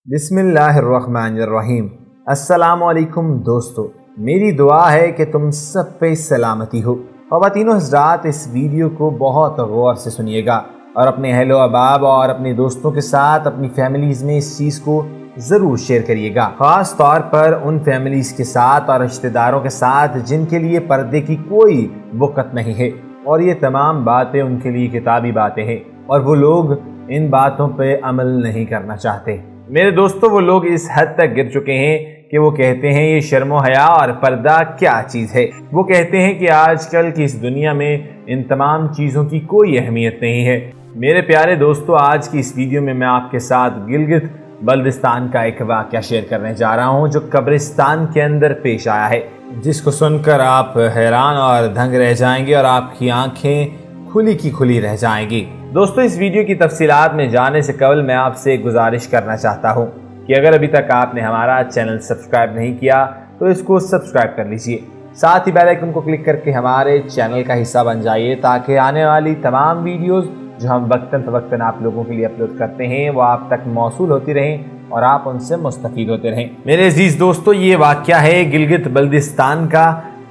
बिस्मिल्लाहिर्रहमानिर्रहीम। अस्सलाम वालेकुम दोस्तों, मेरी दुआ है कि तुम सब पे सलामती हो। ख़वातीनो हज़रात, इस वीडियो को बहुत गौर से सुनिएगा और अपने अहलो अहबाब और अपने दोस्तों के साथ अपनी फैमिलीज़ में इस चीज़ को ज़रूर शेयर करिएगा, ख़ास तौर पर उन फैमिलीज़ के साथ और रिश्तेदारों के साथ जिनके लिए पर्दे की कोई वक़्त नहीं है और ये तमाम बातें उनके लिए किताबी बातें हैं और वो लोग इन बातों पे अमल नहीं करना चाहते। मेरे दोस्तों, वो लोग इस हद तक गिर चुके हैं कि वो कहते हैं ये शर्म हया और पर्दा क्या चीज़ है। वो कहते हैं कि आजकल की इस दुनिया में इन तमाम चीज़ों की कोई अहमियत नहीं है। मेरे प्यारे दोस्तों, आज की इस वीडियो में मैं आपके साथ गिलगित बल्दिस्तान का एक वाक़या शेयर करने जा रहा हूँ जो कब्रिस्तान के अंदर पेश आया है, जिसको सुनकर आप हैरान और दंग रह जाएंगे और आपकी आंखें खुली की खुली रह जाएंगी। दोस्तों, इस वीडियो की तफसीलात में जाने से कबल मैं आपसे एक गुजारिश करना चाहता हूँ कि अगर अभी तक आपने हमारा चैनल सब्सक्राइब नहीं किया तो इसको सब्सक्राइब कर लीजिए। साथ ही बेल आइकन को क्लिक करके हमारे चैनल का हिस्सा बन जाइए ताकि आने वाली तमाम वीडियोस जो हम वक्तन फ़वक्तन आप लोगों के लिए अपलोड करते हैं वो आप तक मौसूल होती रहें और आप उनसे मुस्तफ़ीद होते रहें। मेरे अजीज़ दोस्तों, ये वाक़या है गिलगित बल्दिस्तान का।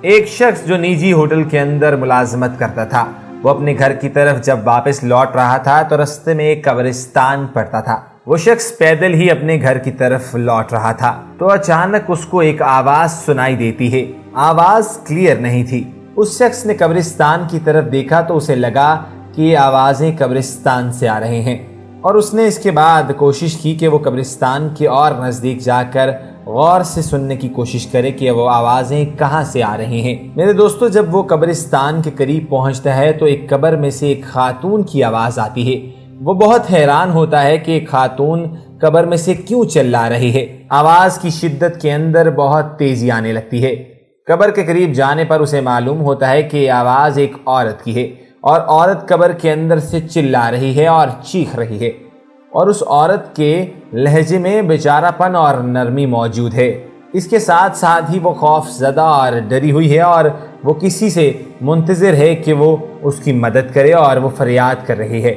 एक शख्स जो निजी होटल के अंदर मुलाजमत करता था, वो अपने घर की तरफ जब वापस लौट रहा था तो रास्ते में एक कब्रिस्तान पड़ता था। वो शख्स पैदल ही अपने घर की तरफ लौट रहा था तो अचानक उसको एक आवाज सुनाई देती है। आवाज क्लियर नहीं थी। उस शख्स ने कब्रिस्तान की तरफ देखा तो उसे लगा कि ये आवाजें कब्रिस्तान से आ रहे हैं और उसने इसके बाद कोशिश की कि वो कब्रिस्तान के और नज़दीक जाकर गौर से सुनने की कोशिश करे कि वो आवाज़ें कहाँ से आ रही हैं। मेरे दोस्तों, जब वो कब्रिस्तान के करीब पहुँचता है तो एक कब्र में से एक खातून की आवाज़ आती है। वो बहुत हैरान होता है कि एक खातून कब्र में से क्यों चिल्ला रही है। आवाज़ की शिद्दत के अंदर बहुत तेज़ी आने लगती है। कब्र के करीब जाने पर उसे मालूम होता है कि आवाज़ एक औरत की है और औरत कब्र के अंदर से चिल्ला रही है और चीख रही है और उस औरत के लहजे में बेचारापन और नरमी मौजूद है। इसके साथ साथ ही वो खौफज़दा और डरी हुई है और वो किसी से मुंतज़िर है कि वो उसकी मदद करे और वो फरियाद कर रही है।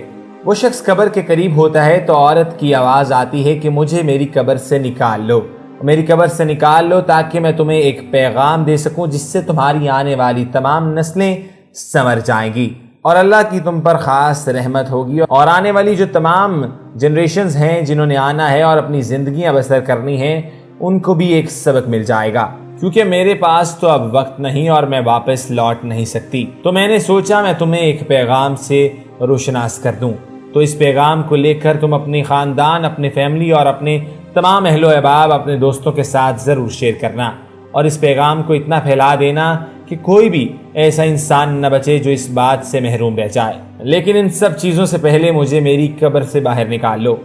वो शख्स कब्र के करीब होता है तो औरत की आवाज़ आती है कि मुझे मेरी कब्र से निकाल लो, मेरी कब्र से निकाल लो ताकि मैं तुम्हें एक पैगाम दे सकूं जिससे तुम्हारी आने वाली तमाम नस्लें संवर जाएंगी और अल्लाह की तुम पर ख़ास रहमत होगी और आने वाली जो तमाम जनरेशन्स हैं जिन्होंने आना है और अपनी ज़िंदगियां बसर करनी हैं उनको भी एक सबक मिल जाएगा। क्योंकि मेरे पास तो अब वक्त नहीं और मैं वापस लौट नहीं सकती, तो मैंने सोचा मैं तुम्हें एक पैगाम से रोशनास कर दूं। तो इस पैगाम को लेकर तुम अपने ख़ानदान, अपने फैमिली और अपने तमाम अहलो अहबाब, अपने दोस्तों के साथ ज़रूर शेयर करना और इस पैगाम को इतना फैला देना कि कोई भी ऐसा इंसान न बचे जो इस बात से महरूम रह जाए। लेकिन इन सब चीज़ों से पहले मुझे मेरी कब्र से बाहर निकाल लो।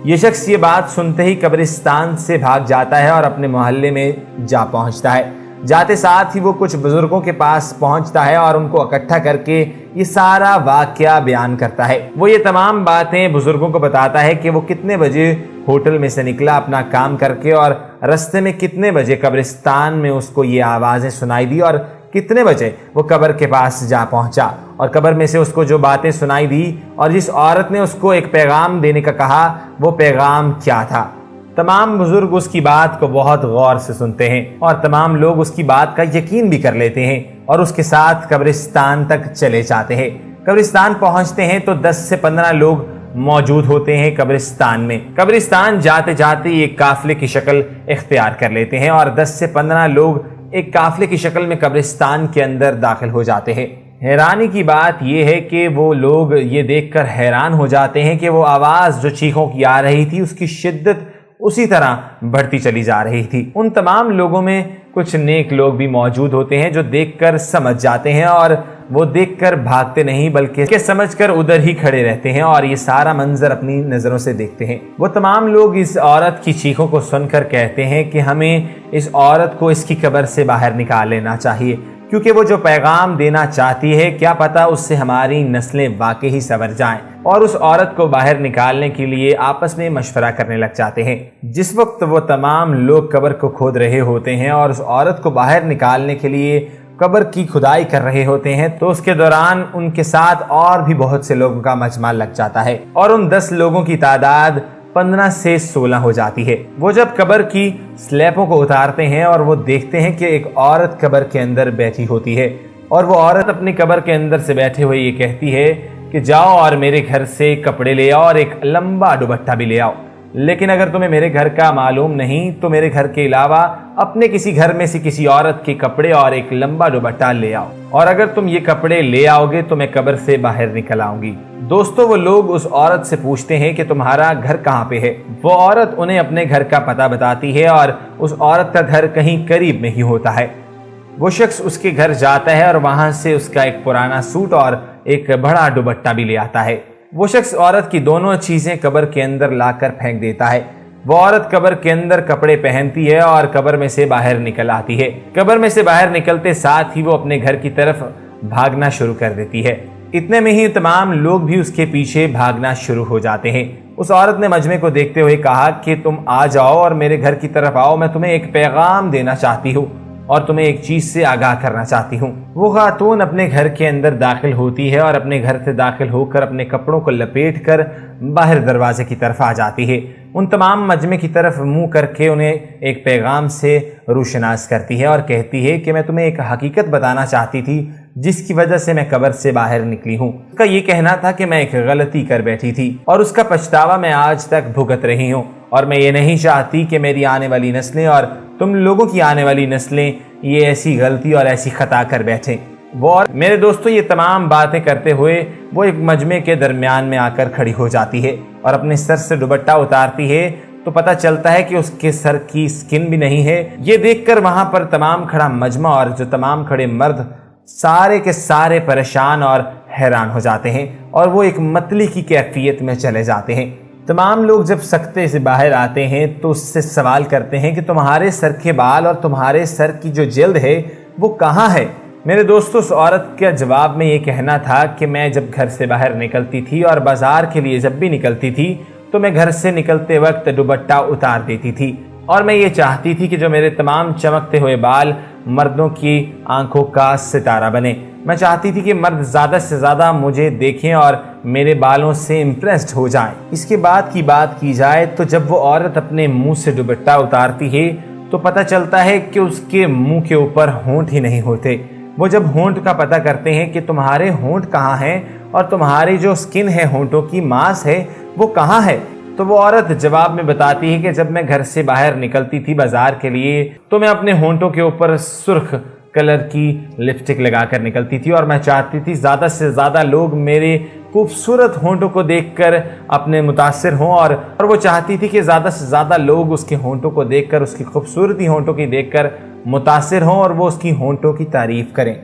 ये शख्स ये बात सुनते ही कब्रिस्तान से भाग जाता है और अपने मोहल्ले में जा पहुंचता है। जाते साथ ही वो कुछ बुजुर्गों के पास पहुंचता है और उनको इकट्ठा करके ये सारा वाक़या बयान करता है। वो ये तमाम बातें बुजुर्गों को बताता है कि वो कितने बजे होटल में से निकला अपना काम करके और रास्ते में कितने बजे कब्रिस्तान में उसको ये आवाज़ें सुनाई दी और कितने बजे वो कब्र के पास जा पहुंचा और कब्र में से उसको जो बातें सुनाई दी और जिस औरत ने उसको एक पैगाम देने का कहा वो पैगाम क्या था। तमाम बुजुर्ग उसकी बात को बहुत गौर से सुनते हैं और तमाम लोग उसकी बात का यकीन भी कर लेते हैं और उसके साथ कब्रिस्तान तक चले जाते हैं। कब्रिस्तान पहुंचते हैं तो 10 से 15 लोग मौजूद होते हैं कब्रिस्तान में। कब्रिस्तान जाते जाते एक काफिले की शक्ल इख्तियार कर लेते हैं और 10 से 15 लोग एक काफिले की शक्ल में कब्रिस्तान के अंदर दाखिल हो जाते हैं। हैरानी की बात यह है कि वो लोग ये देखकर हैरान हो जाते हैं कि वो आवाज़ जो चीखों की आ रही थी उसकी शिद्दत उसी तरह बढ़ती चली जा रही थी। उन तमाम लोगों में कुछ नेक लोग भी मौजूद होते हैं जो देखकर समझ जाते हैं और वो देखकर भागते नहीं बल्कि समझकर उधर ही खड़े रहते हैं और ये सारा मंजर अपनी नज़रों से देखते हैं। वो तमाम लोग इस औरत की चीखों को सुनकर कहते हैं कि हमें इस औरत को इसकी कब्र से बाहर निकाल लेना चाहिए क्योंकि वो जो पैगाम देना चाहती है क्या पता उससे हमारी नस्लें वाकई ही संवर जाएं। और उस औरत को बाहर निकालने के लिए आपस में मशवरा करने लग जाते हैं। जिस वक्त वो तमाम लोग कब्र को खोद रहे होते हैं और उस औरत को बाहर निकालने के लिए कब्र की खुदाई कर रहे होते हैं तो उसके दौरान उनके साथ और भी बहुत से लोगों का मजमा लग जाता है और उन 10 लोगों की तादाद 15 से 16 हो जाती है। वो जब कब्र की स्लैबों को उतारते हैं और वो देखते हैं कि एक औरत कब्र के अंदर बैठी होती है और वो औरत अपनी कब्र के अंदर से बैठे हुए ये कहती है कि जाओ और मेरे घर से कपड़े ले आओ और एक लंबा दुपट्टा भी ले आओ, लेकिन अगर तुम्हें मेरे घर का मालूम नहीं तो मेरे घर के अलावा अपने किसी घर में से किसी औरत के कपड़े और एक लंबा दुपट्टा ले आओ, और अगर तुम ये कपड़े ले आओगे तो मैं कब्र से बाहर निकल आऊंगी। दोस्तों, वो लोग उस औरत से पूछते हैं कि तुम्हारा घर कहाँ पे है। वो औरत उन्हें अपने घर का पता बताती है और उस औरत का घर कहीं करीब में ही होता है। वो शख्स उसके घर जाता है और वहां से उसका एक पुराना सूट और एक बड़ा दुपट्टा भी ले आता है। वो शख्स औरत की दोनों चीजें कब्र के अंदर लाकर फेंक देता है। वो औरत कब्र के अंदर कपड़े पहनती है और कब्र में से बाहर निकल आती है। कब्र में से बाहर निकलते साथ ही वो अपने घर की तरफ भागना शुरू कर देती है। इतने में ही तमाम लोग भी उसके पीछे भागना शुरू हो जाते हैं। उस औरत ने मजमे को देखते हुए कहा कि तुम आ जाओ और मेरे घर की तरफ आओ, मैं तुम्हें एक पैगाम देना चाहती हूँ और तुम्हें एक चीज से आगाह करना चाहती हूँ। वो खातून अपने घर के अंदर दाखिल होती है और अपने घर से दाखिल होकर अपने कपड़ों को लपेट कर बाहर दरवाजे की तरफ आ जाती है। उन तमाम मजमे की तरफ मुंह करके उन्हें एक पैगाम से रूशनास करती है और कहती है कि मैं तुम्हें एक हकीकत बताना चाहती थी जिसकी वजह से मैं कब्र से बाहर निकली हूँ। उसका ये कहना था कि मैं एक गलती कर बैठी थी और उसका पछतावा मैं आज तक भुगत रही हूँ, और मैं ये नहीं चाहती कि मेरी आने वाली नस्लें और तुम लोगों की आने वाली नस्लें ये ऐसी गलती और ऐसी खता कर बैठें। वो और मेरे दोस्तों ये तमाम बातें करते हुए वो एक मजमे के दरमियान में आकर खड़ी हो जाती है और अपने सर से दुपट्टा उतारती है तो पता चलता है कि उसके सर की स्किन भी नहीं है। ये देखकर वहां पर तमाम खड़ा मजमा और जो तमाम खड़े मर्द सारे के सारे परेशान और हैरान हो जाते हैं और वो एक मतली की कैफियत में चले जाते हैं। तमाम लोग जब सकते से बाहर आते हैं तो उससे सवाल करते हैं कि तुम्हारे सर के बाल और तुम्हारे सर की जो जल्द है वो कहाँ है। मेरे दोस्तों, उस औरत के जवाब में ये कहना था कि मैं जब घर से बाहर निकलती थी और बाजार के लिए जब भी निकलती थी तो मैं घर से निकलते वक्त दुपट्टा उतार देती थी और मैं ये चाहती थी कि जो मेरे तमाम चमकते हुए बाल मर्दों की आंखों का सितारा बने। मैं चाहती थी कि मर्द ज़्यादा से ज़्यादा मुझे देखें और मेरे बालों से इम्प्रेस्ड हो जाएं। इसके बाद की बात की जाए तो जब वो औरत अपने मुंह से दुपट्टा उतारती है तो पता चलता है कि उसके मुंह के ऊपर होंठ ही नहीं होते। वो जब होंठ का पता करते हैं कि तुम्हारे होंठ कहाँ हैं और तुम्हारी जो स्किन है, होंठों की मांस है, वो कहाँ है, तो वो औरत जवाब में बताती है कि जब मैं घर से बाहर निकलती थी बाजार के लिए तो मैं अपने होंठों के ऊपर सुर्ख कलर की लिपस्टिक लगाकर निकलती थी और मैं चाहती थी ज़्यादा से ज़्यादा लोग मेरे खूबसूरत होंठों को देखकर अपने मुतासिर हों और वो चाहती थी कि ज़्यादा से ज़्यादा लोग उसके होंठों को देखकर, उसकी खूबसूरती होंठों की देखकर मुतासिर हों और वो उसकी होंठों की तारीफ़ करें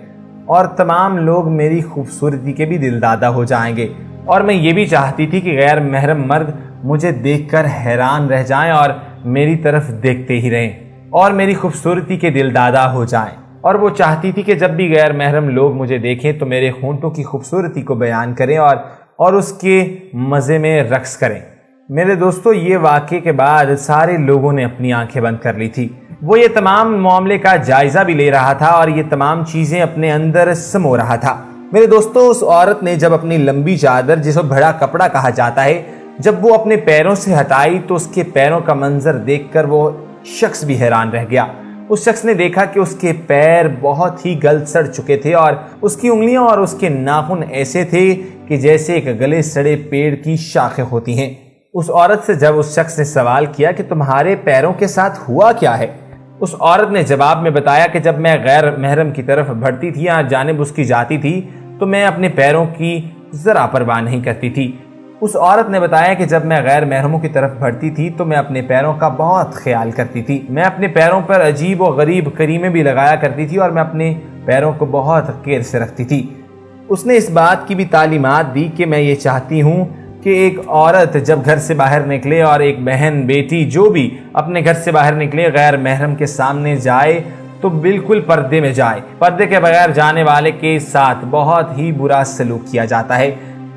और तमाम लोग मेरी खूबसूरती के भी दिलदादा हो जाएंगे। और मैं ये भी चाहती थी कि गैर महरम मर्द मुझे देखकर हैरान रह जाएं और मेरी तरफ देखते ही रहें और मेरी खूबसूरती के दिलदादा हो जाएं। और वो चाहती थी कि जब भी गैर महरम लोग मुझे देखें तो मेरे होंठों की खूबसूरती को बयान करें और उसके मज़े में रक्स करें। मेरे दोस्तों, ये वाक़े के बाद सारे लोगों ने अपनी आंखें बंद कर ली थी। वो ये तमाम मामले का जायज़ा भी ले रहा था और ये तमाम चीज़ें अपने अंदर समो रहा था। मेरे दोस्तों, उस औरत ने जब अपनी लंबी चादर, जिसे बड़ा कपड़ा कहा जाता है, जब वो अपने पैरों से हटाई तो उसके पैरों का मंजर देखकर वो शख्स भी हैरान रह गया। उस शख्स ने देखा कि उसके पैर बहुत ही गल सड़ चुके थे और उसकी उंगलियां और उसके नाखून ऐसे थे कि जैसे एक गले सड़े पेड़ की शाखें होती हैं। उस औरत से जब उस शख्स ने सवाल किया कि तुम्हारे पैरों के साथ हुआ क्या है, उस औरत ने जवाब में बताया कि जब मैं गैर महरम की तरफ बढ़ती थी या जानिब उसकी जाती थी तो मैं अपने पैरों की ज़रा परवाह नहीं करती थी। उस औरत ने बताया कि जब मैं गैर महरमों की तरफ बढ़ती थी तो मैं अपने पैरों का बहुत ख्याल करती थी। मैं अपने पैरों पर अजीब व गरीब करीमें भी लगाया करती थी और मैं अपने पैरों को बहुत केयर से रखती थी। उसने इस बात की भी तालीमात दी कि मैं ये चाहती हूँ कि एक औरत जब घर से बाहर निकले और एक बहन, बेटी, जो भी अपने घर से बाहर निकले, गैर महरम के सामने जाए तो बिल्कुल पर्दे में जाए। पर्दे के बगैर जाने वाले के साथ बहुत ही बुरा सलूक किया जाता है।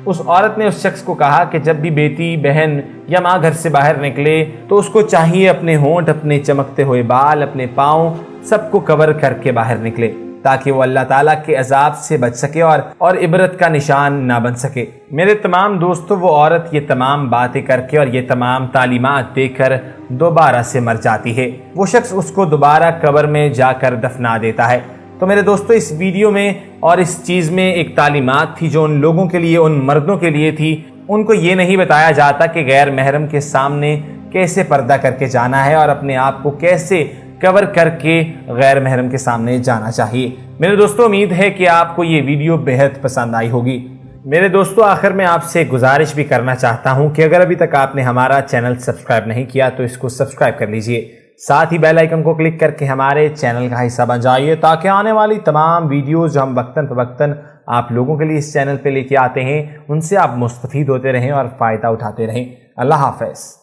उस औरत ने उस शख्स को कहा कि जब भी बेटी, बहन या माँ घर से बाहर निकले तो उसको चाहिए अपने होंठ, अपने चमकते हुए बाल, अपने पाँव सबको कवर करके बाहर निकले تاکہ وہ اللہ تعالیٰ کے عذاب سے بچ سکے اور عبرت کا نشان نہ بن سکے۔ میرے تمام دوستو، وہ عورت یہ تمام باتیں کر کے اور یہ تمام تعلیمات دے کر دوبارہ سے مر جاتی ہے۔ وہ شخص اس کو دوبارہ قبر میں جا کر دفنا دیتا ہے۔ تو میرے دوستو، اس ویڈیو میں اور اس چیز میں ایک تعلیمات تھی جو ان لوگوں کے لیے، ان مردوں کے لیے تھی۔ ان کو یہ نہیں بتایا جاتا کہ غیر محرم کے سامنے کیسے پردہ کر کے جانا ہے اور اپنے آپ کو کیسے کور کر کے غیر محرم کے سامنے جانا چاہیے۔ میرے دوستو، امید ہے کہ آپ کو یہ ویڈیو بہت پسند آئی ہوگی۔ میرے دوستو، آخر میں آپ سے گزارش بھی کرنا چاہتا ہوں کہ اگر ابھی تک آپ نے ہمارا چینل سبسکرائب نہیں کیا تو اس کو سبسکرائب کر لیجئے، ساتھ ہی بیل آئیکن کو کلک کر کے ہمارے چینل کا حصہ بن جائیے تاکہ آنے والی تمام ویڈیوز جو ہم وقتاً فوقتاً آپ لوگوں کے لیے اس چینل پہ لے کے آتے ہیں ان سے آپ مستفید ہوتے رہیں اور فائدہ اٹھاتے رہیں۔ اللہ حافظ۔